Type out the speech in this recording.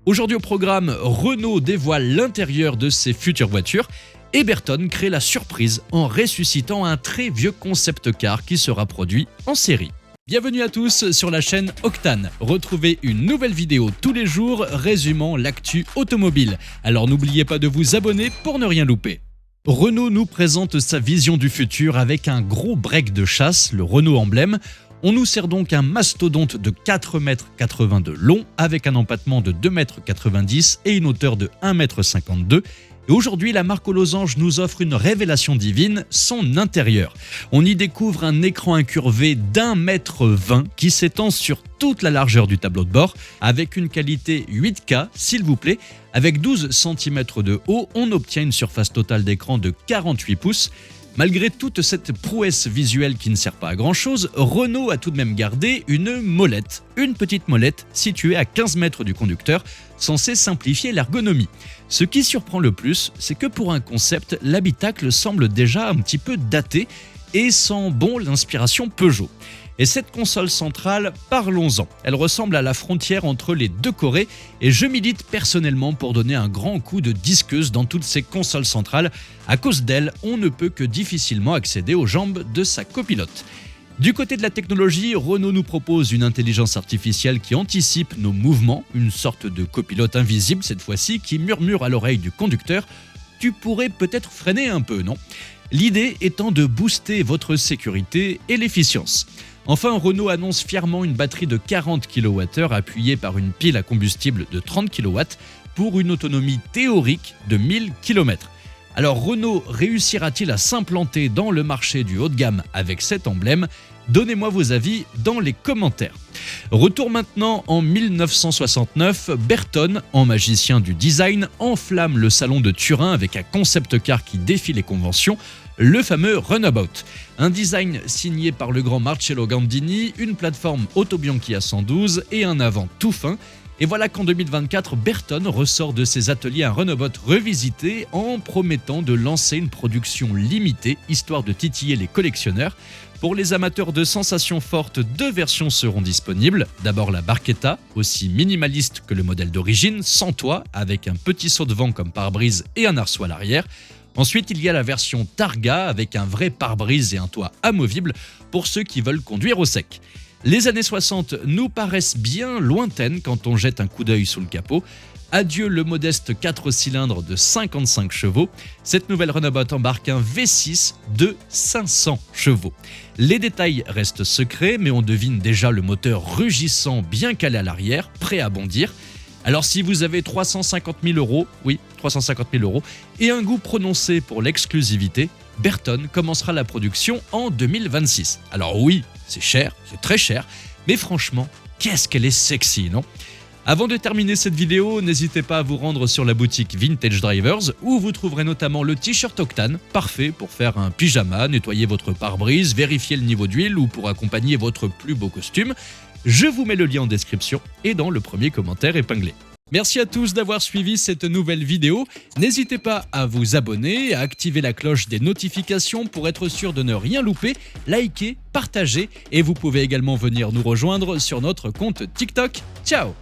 Aujourd'hui au programme, Renault dévoile l'intérieur de ses futures voitures et Bertone crée la surprise en ressuscitant un très vieux concept car qui sera produit en série. Bienvenue à tous sur la chaîne Octane. Retrouvez une nouvelle vidéo tous les jours résumant l'actu automobile. Alors n'oubliez pas de vous abonner pour ne rien louper. Renault nous présente sa vision du futur avec un gros break de chasse, le Renault emblème. On nous sert donc un mastodonte de 4,80 m de long avec un empattement de 2,90 m et une hauteur de 1,52 m. Et aujourd'hui, la marque aux losanges nous offre une révélation divine, son intérieur. On y découvre un écran incurvé d'1,20 m qui s'étend sur toute la largeur du tableau de bord avec une qualité 8K, s'il vous plaît. Avec 12 cm de haut, on obtient une surface totale d'écran de 48 pouces. Malgré toute cette prouesse visuelle qui ne sert pas à grand chose, Renault a tout de même gardé une molette. Une petite molette située à 15 mètres du conducteur, censée simplifier l'ergonomie. Ce qui surprend le plus, c'est que pour un concept, l'habitacle semble déjà un petit peu daté et sent bon l'inspiration Peugeot. Et cette console centrale, parlons-en. Elle ressemble à la frontière entre les deux Corées et je milite personnellement pour donner un grand coup de disqueuse dans toutes ces consoles centrales. À cause d'elle, on ne peut que difficilement accéder aux jambes de sa copilote. Du côté de la technologie, Renault nous propose une intelligence artificielle qui anticipe nos mouvements, une sorte de copilote invisible cette fois-ci qui murmure à l'oreille du conducteur « Tu pourrais peut-être freiner un peu, non ?» L'idée étant de booster votre sécurité et l'efficience. Enfin, Renault annonce fièrement une batterie de 40 kWh appuyée par une pile à combustible de 30 kW pour une autonomie théorique de 1000 km. Alors Renault réussira-t-il à s'implanter dans le marché du haut de gamme avec cet emblème ? Donnez-moi vos avis dans les commentaires. Retour maintenant en 1969, Bertone, en magicien du design, enflamme le salon de Turin avec un concept car qui défie les conventions, le fameux Runabout. Un design signé par le grand Marcello Gandini, une plateforme Autobianchi A112 et un avant tout fin. Et voilà qu'en 2024, Bertone ressort de ses ateliers un Runabout revisité en promettant de lancer une production limitée, histoire de titiller les collectionneurs. Pour les amateurs de sensations fortes, deux versions seront disponibles. D'abord la Barchetta, aussi minimaliste que le modèle d'origine, sans toit, avec un petit saut de vent comme pare-brise et un arceau à l'arrière. Ensuite, il y a la version Targa, avec un vrai pare-brise et un toit amovible pour ceux qui veulent conduire au sec. Les années 60 nous paraissent bien lointaines quand on jette un coup d'œil sous le capot. Adieu le modeste 4 cylindres de 55 chevaux. Cette nouvelle Runabout embarque un V6 de 500 chevaux. Les détails restent secrets, mais on devine déjà le moteur rugissant bien calé à l'arrière, prêt à bondir. Alors si vous avez 350 000 €, oui, 350 000 €, et un goût prononcé pour l'exclusivité, Bertone commencera la production en 2026. Alors oui, c'est cher, c'est très cher, mais franchement, qu'est-ce qu'elle est sexy, non ? Avant de terminer cette vidéo, n'hésitez pas à vous rendre sur la boutique Vintage Drivers où vous trouverez notamment le t-shirt Octane, parfait pour faire un pyjama, nettoyer votre pare-brise, vérifier le niveau d'huile ou pour accompagner votre plus beau costume. Je vous mets le lien en description et dans le premier commentaire épinglé. Merci à tous d'avoir suivi cette nouvelle vidéo. N'hésitez pas à vous abonner, à activer la cloche des notifications pour être sûr de ne rien louper, liker, partager et vous pouvez également venir nous rejoindre sur notre compte TikTok. Ciao!